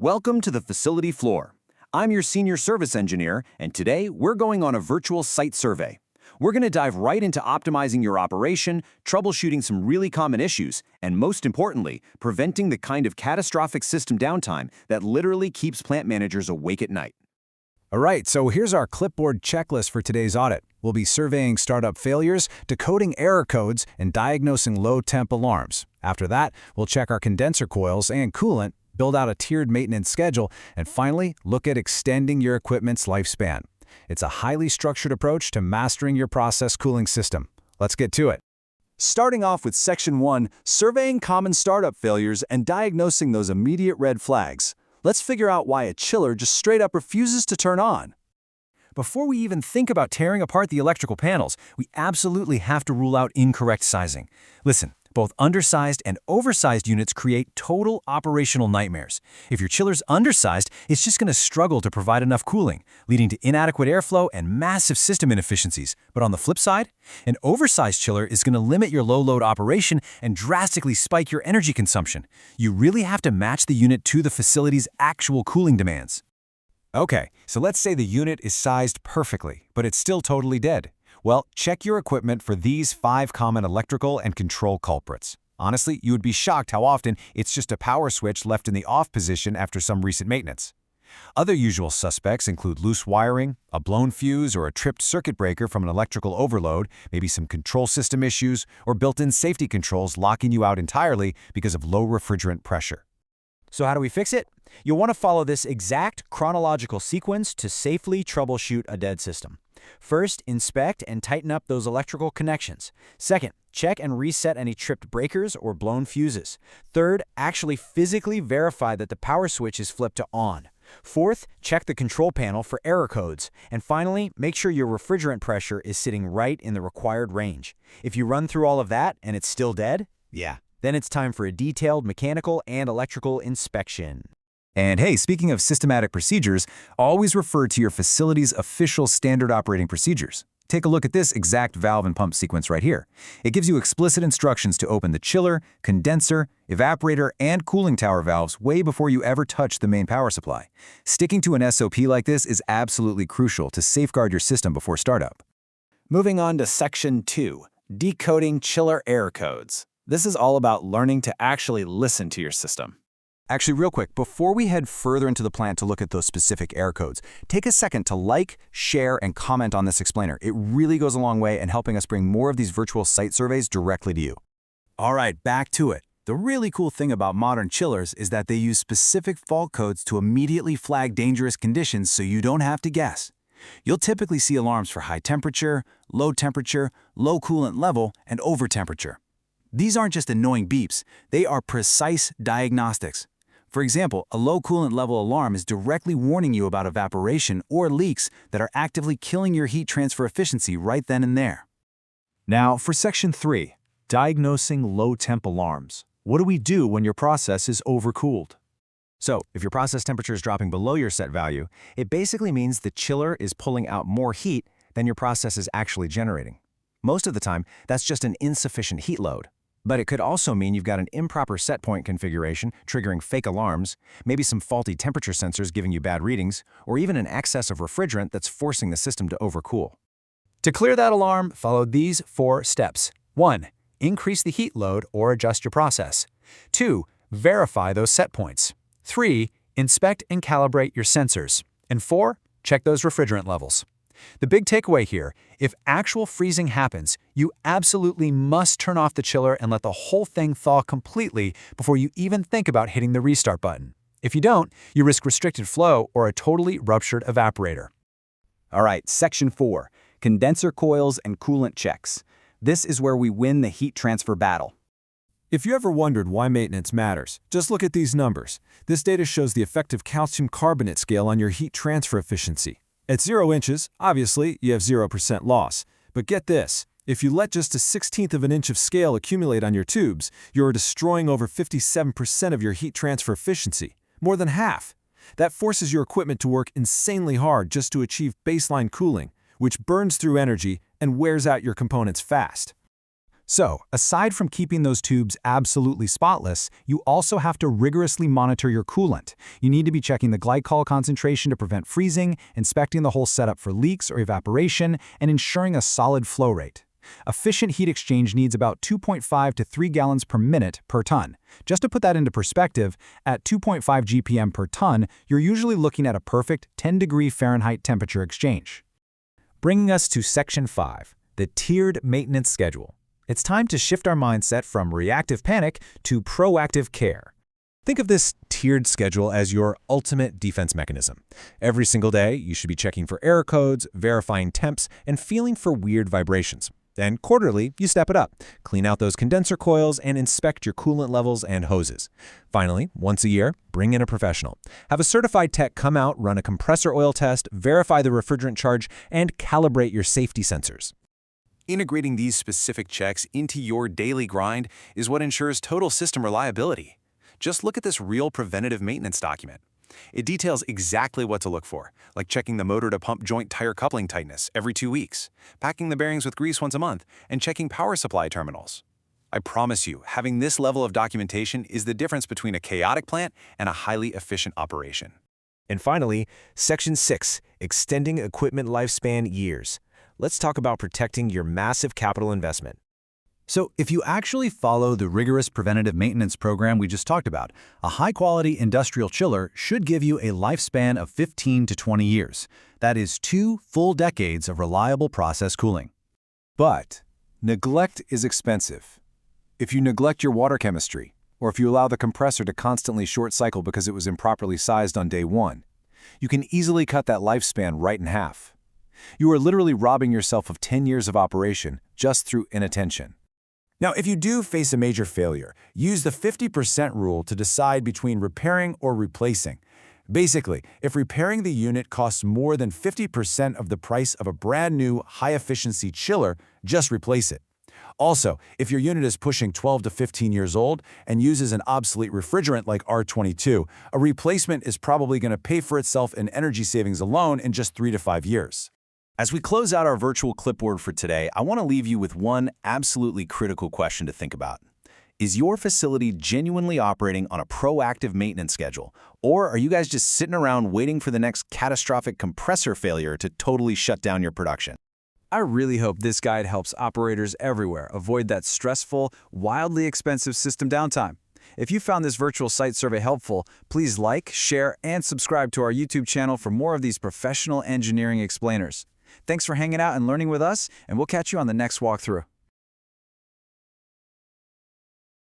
Welcome to the facility floor. I'm your senior service engineer, and today we're going on a virtual site survey. We're going to dive right into optimizing your operation, troubleshooting some really common issues, and most importantly, preventing the kind of catastrophic system downtime that literally keeps plant managers awake at night. All right, so here's our clipboard checklist for today's audit. We'll be surveying startup failures, decoding error codes, and diagnosing low-temp alarms. After that, we'll check our condenser coils and coolant, build out a tiered maintenance schedule, and finally, look at extending your equipment's lifespan. It's a highly structured approach to mastering your process cooling system. Let's get to it. Starting off with Section 1, surveying common startup failures and diagnosing those immediate red flags. Let's figure out why a chiller just straight up refuses to turn on. Before we even think about tearing apart the electrical panels, we absolutely have to rule out incorrect sizing. Listen, both undersized and oversized units create total operational nightmares. If your chiller's undersized, it's just going to struggle to provide enough cooling, leading to inadequate airflow and massive system inefficiencies. But on the flip side, an oversized chiller is going to limit your low-load operation and drastically spike your energy consumption. You really have to match the unit to the facility's actual cooling demands. Okay, so let's say the unit is sized perfectly, but it's still totally dead. Well, check your equipment for these 5 common electrical and control culprits. Honestly, you would be shocked how often it's just a power switch left in the off position after some recent maintenance. Other usual suspects include loose wiring, a blown fuse or a tripped circuit breaker from an electrical overload, maybe some control system issues, or built-in safety controls locking you out entirely because of low refrigerant pressure. So how do we fix it? You'll want to follow this exact chronological sequence to safely troubleshoot a dead system. First, inspect and tighten up those electrical connections. Second, check and reset any tripped breakers or blown fuses. Third, actually physically verify that the power switch is flipped to on. Fourth, check the control panel for error codes. And finally, make sure your refrigerant pressure is sitting right in the required range. If you run through all of that and it's still dead, then it's time for a detailed mechanical and electrical inspection. And hey, speaking of systematic procedures, always refer to your facility's official standard operating procedures. Take a look at this exact valve and pump sequence right here. It gives you explicit instructions to open the chiller, condenser, evaporator, and cooling tower valves way before you ever touch the main power supply. Sticking to an SOP like this is absolutely crucial to safeguard your system before startup. Moving on to Section 2, decoding chiller error codes. This is all about learning to actually listen to your system. Actually, real quick, before we head further into the plant to look at those specific error codes, take a second to like, share, and comment on this explainer. It really goes a long way in helping us bring more of these virtual site surveys directly to you. All right, back to it. The really cool thing about modern chillers is that they use specific fault codes to immediately flag dangerous conditions so you don't have to guess. You'll typically see alarms for high temperature, low coolant level, and over temperature. These aren't just annoying beeps, they are precise diagnostics. For example, a low coolant level alarm is directly warning you about evaporation or leaks that are actively killing your heat transfer efficiency right then and there. Now for Section 3, diagnosing low-temp alarms. What do we do when your process is overcooled? So, if your process temperature is dropping below your set value, it basically means the chiller is pulling out more heat than your process is actually generating. Most of the time, that's just an insufficient heat load. But it could also mean you've got an improper set point configuration triggering fake alarms, maybe some faulty temperature sensors giving you bad readings, or even an excess of refrigerant that's forcing the system to overcool. To clear that alarm, follow these 4 steps. 1. Increase the heat load or adjust your process. 2. Verify those set points. 3. Inspect and calibrate your sensors. And 4. Check those refrigerant levels. The big takeaway here, if actual freezing happens, you absolutely must turn off the chiller and let the whole thing thaw completely before you even think about hitting the restart button. If you don't, you risk restricted flow or a totally ruptured evaporator. All right, Section 4, condenser coils and coolant checks. This is where we win the heat transfer battle. If you ever wondered why maintenance matters, just look at these numbers. This data shows the effective calcium carbonate scale on your heat transfer efficiency. At 0 inches, obviously, you have 0% loss. But get this, if you let just a 1/16 of an inch of scale accumulate on your tubes, you're destroying over 57% of your heat transfer efficiency, more than half. That forces your equipment to work insanely hard just to achieve baseline cooling, which burns through energy and wears out your components fast. So, aside from keeping those tubes absolutely spotless, you also have to rigorously monitor your coolant. You need to be checking the glycol concentration to prevent freezing, inspecting the whole setup for leaks or evaporation, and ensuring a solid flow rate. Efficient heat exchange needs about 2.5 to 3 gallons per minute per ton. Just to put that into perspective, at 2.5 GPM per ton, you're usually looking at a perfect 10-degree Fahrenheit temperature exchange. Bringing us to Section 5, the tiered maintenance schedule. It's time to shift our mindset from reactive panic to proactive care. Think of this tiered schedule as your ultimate defense mechanism. Every single day, you should be checking for error codes, verifying temps, and feeling for weird vibrations. Then quarterly, you step it up. Clean out those condenser coils and inspect your coolant levels and hoses. Finally, once a year, bring in a professional. Have a certified tech come out, run a compressor oil test, verify the refrigerant charge, and calibrate your safety sensors. Integrating these specific checks into your daily grind is what ensures total system reliability. Just look at this real preventative maintenance document. It details exactly what to look for, like checking the motor-to-pump joint tire coupling tightness every 2 weeks, packing the bearings with grease once a month, and checking power supply terminals. I promise you, having this level of documentation is the difference between a chaotic plant and a highly efficient operation. And finally, Section 6, extending equipment lifespan years. Let's talk about protecting your massive capital investment. So, if you actually follow the rigorous preventative maintenance program we just talked about, a high-quality industrial chiller should give you a lifespan of 15 to 20 years. That is 2 full decades of reliable process cooling. But neglect is expensive. If you neglect your water chemistry, or if you allow the compressor to constantly short cycle because it was improperly sized on day 1, you can easily cut that lifespan right in half. You are literally robbing yourself of 10 years of operation just through inattention. Now, if you do face a major failure, use the 50% rule to decide between repairing or replacing. Basically, if repairing the unit costs more than 50% of the price of a brand new, high-efficiency chiller, just replace it. Also, if your unit is pushing 12 to 15 years old and uses an obsolete refrigerant like R22, a replacement is probably going to pay for itself in energy savings alone in just 3 to 5 years. As we close out our virtual clipboard for today, I want to leave you with one absolutely critical question to think about. Is your facility genuinely operating on a proactive maintenance schedule, or are you guys just sitting around waiting for the next catastrophic compressor failure to totally shut down your production? I really hope this guide helps operators everywhere avoid that stressful, wildly expensive system downtime. If you found this virtual site survey helpful, please like, share, and subscribe to our YouTube channel for more of these professional engineering explainers. Thanks for hanging out and learning with us, and we'll catch you on the next walkthrough.